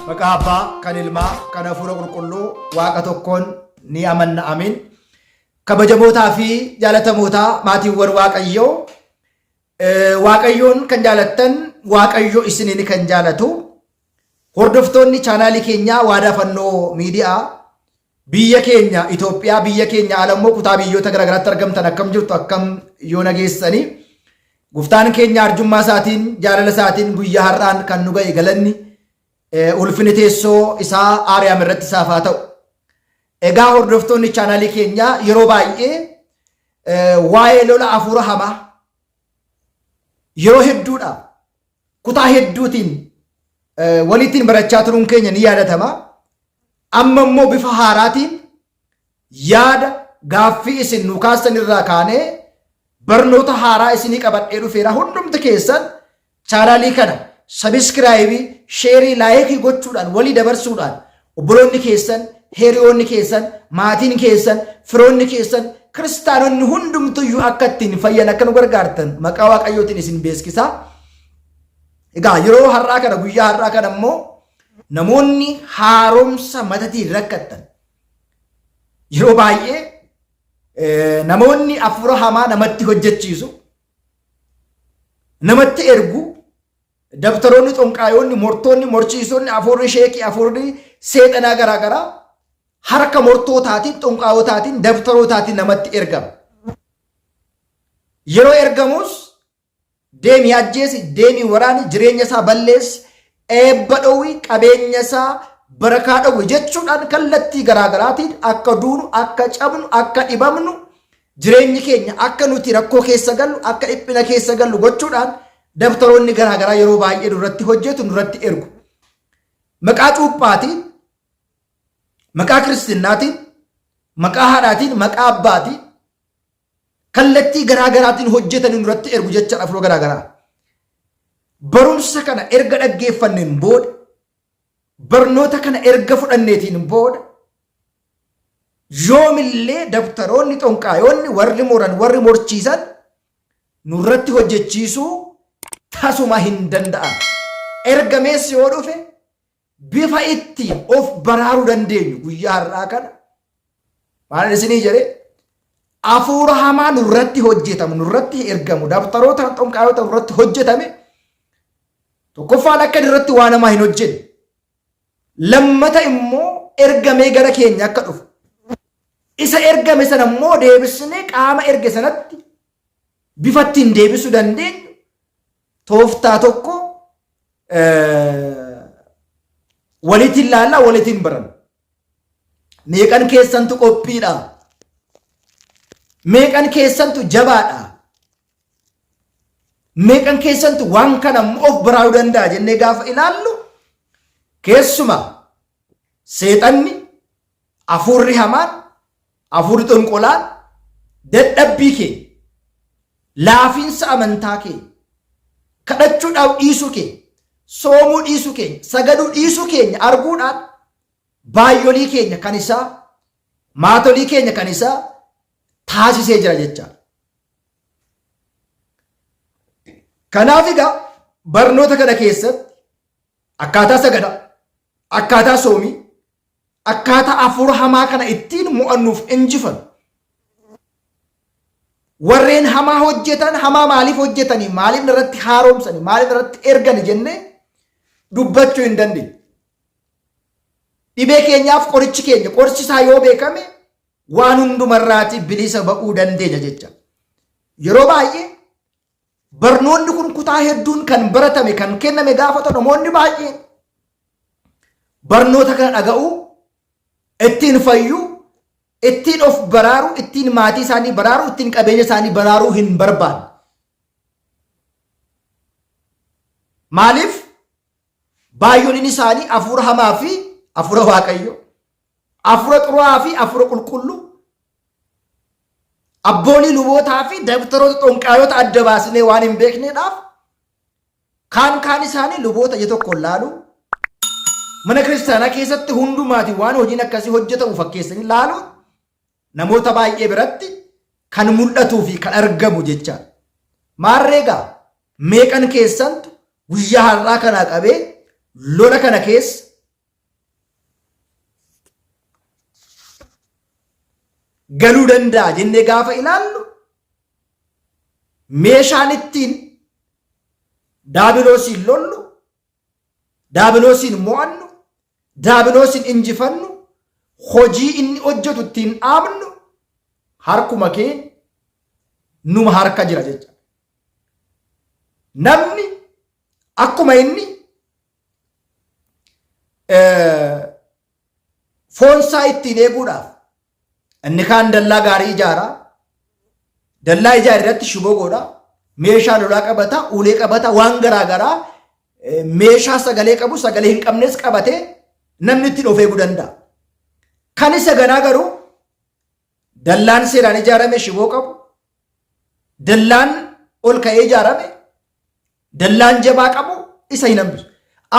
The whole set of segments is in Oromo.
Maqaa Abbaa, kan Ilmaa, kan Hafuura Qulqulluu Waaqa tokkoon ni amanna. Amiin. Kabajamootaa fi jaalatamootaa maatiiwwan Waaqayyoo, Waaqayyoon kan jaalattan, Waaqayyo isiniin kan jaalatu, hordoftoonni chaanaalii keenyaa Waadaa Fannoo Miidiyaa, biyya keenya Itoophiyaa, biyya keenya alammoo kutaa biyyoota garaagaraatti argamtan akkam jirtu, akkam yoo nageessanii, Gooftaan keenya arjummaa isaatiin, jaalala isaatiin guyyaa har'aan kan nu ga'e galanni ulfinni teessoo isaa Aariyaam irratti isaaf haa ta'u. Egaa hordoftoonni chaanaalii keenyaa yeroo baay'ee waa'ee lola hafuura hamaa yeroo hedduudha kutaa hedduutiin walittiin barachaa turuun keenya ni yaadatama. Amma immoo bifa haaraatiin yaada gaaffii isin nu kaastan irraa kaanee barnoota haaraa isinii qabadhee dhufeera. Hundumti keessan chaanaalii kana sabiskiraayibii, sheerii, laayikii gochuudhaan walii dabarsuudhaan obboloonni keessan, hiriyoonni keessan, maatiin keessan, firoonni keessan, kiristaanonni hundumtuyyuu akka ittiin fayyan akka nu gargaartan maqaa Waaqayyootiin isin beeksisaa. Egaa yeroo har'aa kana guyyaa har'aa kana immoo namoonni haaromsa matatiin rakkattan yeroo baay'ee namoonni hafuura hamaa namatti hojjechiisu, namatti ergu, dabtaroonni, xonqaayoonni, mortoonni, morchiisonni, hafuurri sheekii, hafuurri seexanaa garaagaraa harka mortootaatiin, xonqaayotaatiin, dabtarootaatiin namatti ergama. Yeroo ergamus deemii ajjeesi, deemii waraani, jireenya isaa balleessi, eebba dhowwi, qabeenya isaa barakaa dhowwi jechuudhaan kallattii garaagaraatiin akka duunu, akka cabnu, akka dhibamnu, jireenyi keenya akka nuti rakkoo keessa gallu, akka dhiphina keessa gallu gochuudhaan dabtaroonni garaagaraa yeroo baay'ee nurratti hojjetu, nurratti ergu. Maqaa cuuphaatiin, maqaa kiristinnaatiin, maqaa haadhaatiin, maqaa abbaatiin kallattii garaagaraatiin hojjetanii nurratti ergu jecha hafuura garaagaraa. Barumsa kana erga dhaggeeffanneen booda, barnoota kana erga fudhanneetiin booda, yoomillee dabtaroonni, xonqaayoonni, warri moran, warri morchiisan nurratti hojjechiisuu tasuma hin danda'an. Ergamees yoo dhufe bifa ittiin of baraaruu dandeenyu guyyaa har'aa kana maal isinii jedhee hafuura hamaa nurratti hojjetamu, nurratti ergamu, dabtaroota, xonqaayoota nurratti hojjetame tokkoffaan akka irratti waan namaa hin hojjenne, lammata immoo ergamee gara keenya akka dhufu, isa ergame sana immoo deebisnee qaama erge sanatti bifa ittiin deebisuu dandeenyu tooftaa tokko walitiin laallaa, walitiin baran. Meeqan keessantu qophiidha? Meeqan keessantu jabaadha? Meeqan keessantu waan kana of baraaruu danda'a jennee gaafa ilaallu keessuma seexanni, hafuurri hamaan, hafuurri xonqolaan dadhabbii keenya, laafiinsa amantaa keenya, kadhachuudhaaf dhiisuu keenya, soomuu dhiisuu keenya, sagaduu dhiisuu keenya arguudhaan baay'olii keenya kan isaa, maatolii keenya kan isaa taasisee jira jecha. Kanaaf egaa barnoota kana keessatti akkaataa sagadaa, akkaataa soomii, akkaataa hafuura hamaa kana ittiin mo'annuuf injifannu, warreen hamaa hojjetan hamaa maaliif hojjetanii, maaliif irratti haaromsanii, maaliif irratti ergani jennee dubbachuu hin dandeenye. Dhibee keenyaaf qorichi keenya, qorichi isaa yoo beekame waan hundumarraati bilisa ba'uu dandeenya jecha. Yeroo baay'ee barnoonni kun kutaa hedduun kan baratame, kan kenname gaafa ta'u namoonni baay'een barnoota kana dhaga'uu, ittiin fayyuu, ittiin of baraaruu, ittiin maatii isaanii baraaruu, ittiin qabeenya isaanii baraaruu hin barbaanne. Maaliif? Baay'ooliin isaanii hafuura hamaa fi hafuura Waaqayyo, hafuura xuraa fi hafuura qulqulluu, abboolii lubootaa fi dabtaroota, xonqaayoota adda baasnee waan hin beekneedhaaf kaan isaanii luboota ija tokkoon laaluu, mana kiristaanaa keessatti hundumaatiin waan hojiin akkasii hojjetamu fakkeessanii laaluun namoota baay'ee biratti kan mul'atuu fi kan argamu jecha. Maarreegaa meeqan keessantu guyyaa har'aa kana qabee lola kana keessa galuu danda'a jennee gaafa ilaallu meeshaan ittiin daabiloosiin lollu, daabiloosiin mo'annu, daabiloosiin injifannu, hojii inni hojjetu ittiin dhaabnu harkuma kee numa harka jira jecha. Namni akkuma inni foonsaa ittiin eeguudhaaf inni kaan dallaa gaarii ijaaraa, dallaa ijaare irratti shiboo godha, meeshaa lolaa qabata, ulee qabata, waan garaa garaa meeshaa sagalee qabu sagalee hin qabnes qabatee namni ittiin of eeguu danda'a. Kan isa ganaa garuu dallaan seeraan ijaarame shiboo qabu, dallaan ol ka'ee ijaarame, dallaan jabaa qabu isa hin hambisu.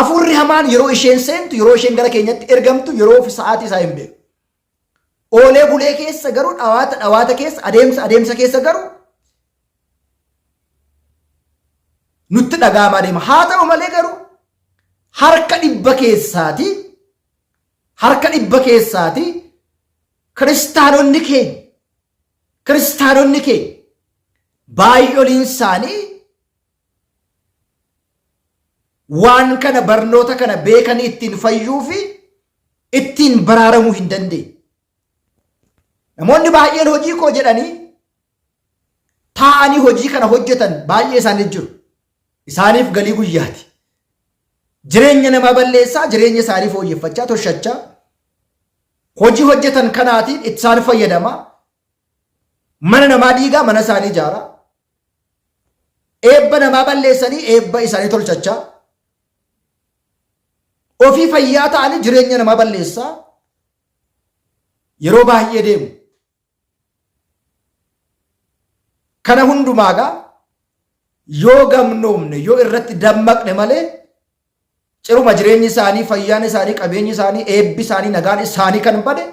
Afurri hamaan yeroo isheen seentu, yeroo isheen gara keenyatti ergamtu, yeroo sa'aatii isaa hin beeku. Oolee bulee keessa garuu dhawaata keessa adeemsa keessa garuu nutti dhaga'amaa deema. Haa ta'u malee garuu harka dhibba keessaati kiristaanonni keenya baay'oliin isaanii waan kana barnoota kana beekanii ittiin fayyuu fi ittiin baraaramuu hin dandeenye. Namoonni baay'een hojii koo jedhanii taa'anii hojii kana hojjetan baay'ee isaanii jiru. Isaaniif galii guyyaati. Jireenya namaa balleessaa, jireenya isaanii fooyyeffachaa, toshachaa, hojii hojjetan kanaatiin isaan fayyadamaa, mana namaa diigaa, mana isaanii ijaaraa, eebba namaa balleessanii eebba isaanii tolchachaa, ofii fayyaa ta'anii jireenya namaa balleessaa yeroo baay'ee deemu. Kana hundumaagaa yoo gamnoomne, yoo irratti dammaqne malee ciruma jireenyi isaanii, fayyaan isaanii, qabeenyi isaanii, eebbi isaanii, nagaan isaanii kan bade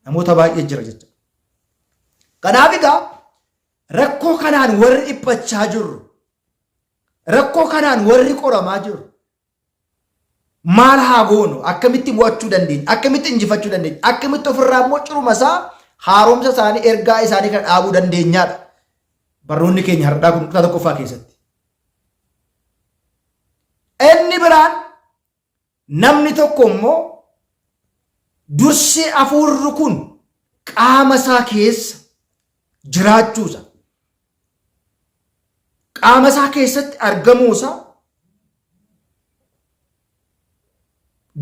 namoota baay'ee jira jechuudha. Kanaaf egaa rakkoo kanaan warri dhiphachaa jirru, rakkoo kanaan warri qoramaa jiru maal haa goonu? Akkamitti mo'achuu dandeenya? Akkamitti injifachuu dandeenya? Akkamitti ofirraa immoo ciruma isaa haaromsa isaanii, ergaa isaanii kan dhaabuu dandeenyaadha. Barnoonni keenya har'aa kun kutaa tokkoffaa keessatti. Inni biraan namni tokko immoo dursee hafuurri kun qaama isaa keessa jiraachuusa, qaama isaa keessatti argamuusa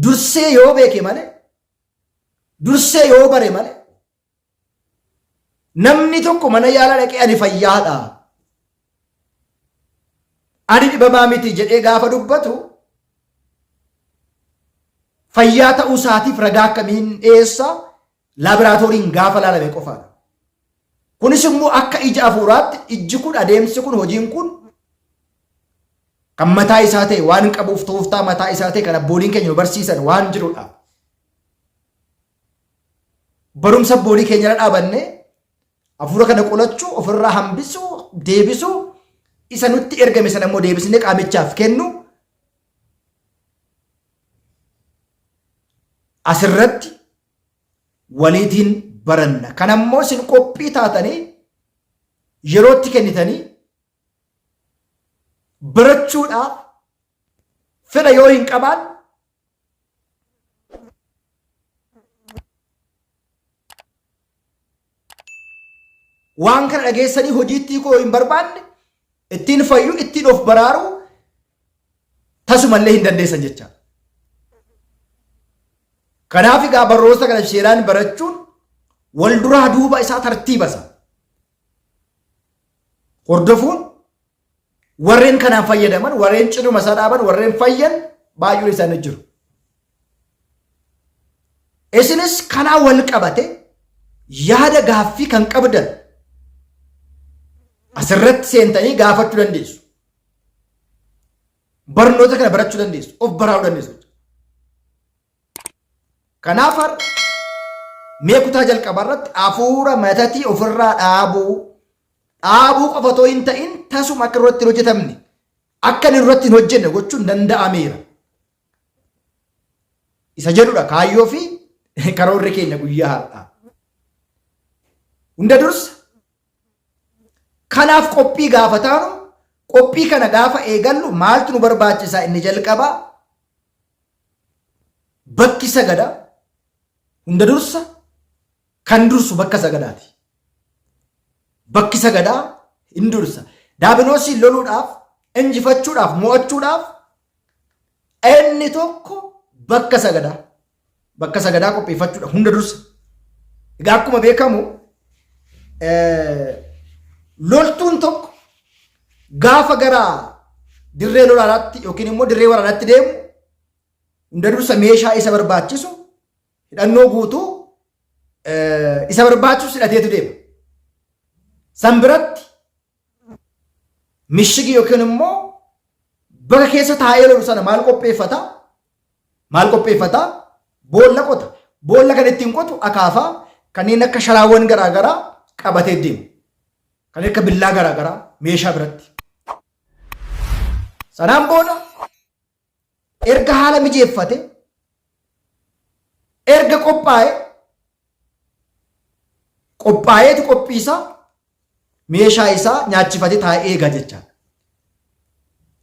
dursee yoo beeke malee, dursee yoo bare malee, namni tokko mana yaala dhaqee ani fayyaadha, ani dhibamaa miti jedhee gaafa dubbatu fayyaa ta'uu isaatiif ragaa akkamiin dhiyeessa? Laaboraatooriin gaafa laalame qofaadha. Kunis immoo akka ija hafuuraatti ijji kun, adeemsi kun, hojiin kun kan mataa isaa ta'e, waan qabuuf tooftaa mataa isaa ta'e kan abbooliin keenya barsiisan waan jirudha. Barumsa abboolii keenya irra dhaabannee hafuura kana qolachuu, ofirraa hambisuu, deebisuu, isa nutti ergame sana immoo deebisnee qaamichaaf kennu asirratti waliitiin baranna. Kan ammoo isin qophii taatanii yerootti kennitanii barachuudhaaf fedha yoo hin qabaan waan kana dhageessanii hojiitti koo hin barbaanne, ittiin fayyuu, ittiin of baraaruu tasumallee hin dandeessan jecha. Kanaaf egaa barnoota kana seeraan barachuun wal duraa duuba isaa tartiibasa. Hordofuun warreen kanaan fayyadaman, warreen cinuma isaa dhaaban, warreen fayyan baay'een isaanii jiru. Isinis kanaa wal qabate yaada gaaffii kan qabdan asirratti seentanii gaafachuu dandeessu. Barnoota kana barachuu dandeessu, of baraaruu dandeessu. Kanaaf mee kutaa jalqabaa irratti hafuura matatii ofirraa dhaabuu qofa otoo hin ta'in tasuma akka irratti hin hojjetamne, akka inni irratti hin hojjenne gochuun danda'ameera. Isa jedhudha kaayyoo fi karoorri keenya guyyaa har'aa. hunda dursa kanaaf qophii gaafataanu qophii kana gaafa eegallu maaltu nu barbaachisaa inni jalqabaa bakki sagadaa hunda dursa kan dursu bakka sagadaati. Bakki sagadaa hin dursa. Daabiloosii loluudhaaf, injifachuudhaaf, mo'achuudhaaf inni tokko bakka sagadaa qopheeffachuudhaaf hunda dursa. Egaa akkuma beekamu loltuun tokko gaafa gara dirree lolaatti yookiin immoo dirree waraanaatti deemu hunda dursa meeshaa isa barbaachisu hidhannoo guutuu isa barbaachisu hidhateetu deema. San biratti mishigi yookiin immoo bakka keessa taa'ee lolu sana maal qopheeffata? Boolla qota. Boolla kan ittiin qotu akaafaa kanneen akka sharaawwan garaagaraa qabatee deema. Kanneen akka billaa garaagaraa meeshaa biratti. Sanaan booda erga haala mijeeffate erga qophaa'eetu qophiisaa meeshaa isaa nyaachifate taa'ee eega jecha.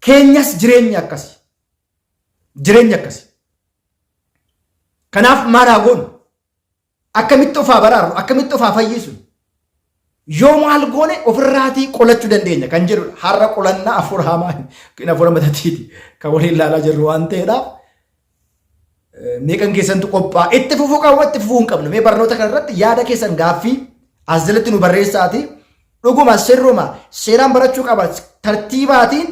Keenyas jireenya akkasi. Kanaaf maal haa goonu? Akkamitti of haa baraaru? Akkamitti of haa fayyisu? Yoo maal goone ofirraatii qolachuu dandeenya kan jedhu har'a qolannaa afur hamaa kan afur matatiiti kan waliin ilaalaa jirru waan ta'eedhaaf meeqan keessantu qophaa'a itti fufuu hin qabnu. Mee barnoota kanarratti yaada keessan gaaffii as jalatti nu barreessaati. Dhuguma sirruma seeraan barachuu qaba tartiibaatiin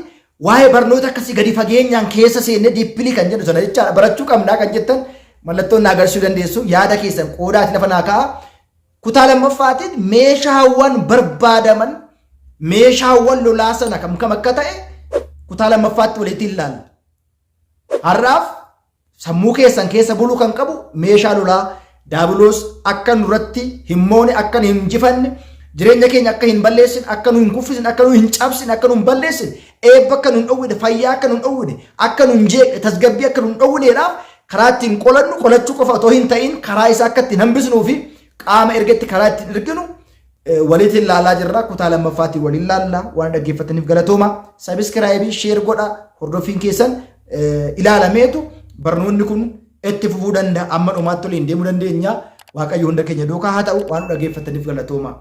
waa'ee barnoota akkasii gadi fageenyaan keessa seenne diippilii kan jedhu sana jechaadha barachuu qabnaa kan jettan mallattoon agarsiisuu dandeessu yaada keessan qoodaati lafa naa ka'a. Kutaa lammaffaatiin meeshaawwan barbaadaman meeshaawwan lolaa sana kam akka ta'e kutaa lammaffaatti walitti ilaalla. Har'aaf sammuu keessan keessa buluu kan qabu meeshaa lolaa daabiloos akka nurratti hin moone akka hin injifanne jireenya keenya akka hin balleessin akka nu hin kuffisin akka nu hin cabsin akka nu hin balleessin eebba akka nu hin dhowwine fayyaa akka nu hin dhowwine akka nu hin jeeqne tasgabbii akka nu hin dhowwineedhaaf karaa ittiin qolachuu qofa otoo hin ta'in karaa isaa akka ittiin hambisnuu fi qaama ergetti karaa ittiin erginu walitti ilaalaa jirra. Kutaa lammaffaatii waliin ilaalla. Waan dhaggeeffataniif galatooma. Sabiskiraayibii sheer godha. Hordoffiin keessan ilaalameetu barnoonni kun itti fufuu danda'a. Amma dhumaatti waliin deemuu dandeenya. Waaqayyo hunda keenya duukaa haa ta'u. Waan dhaggeeffataniif galatooma.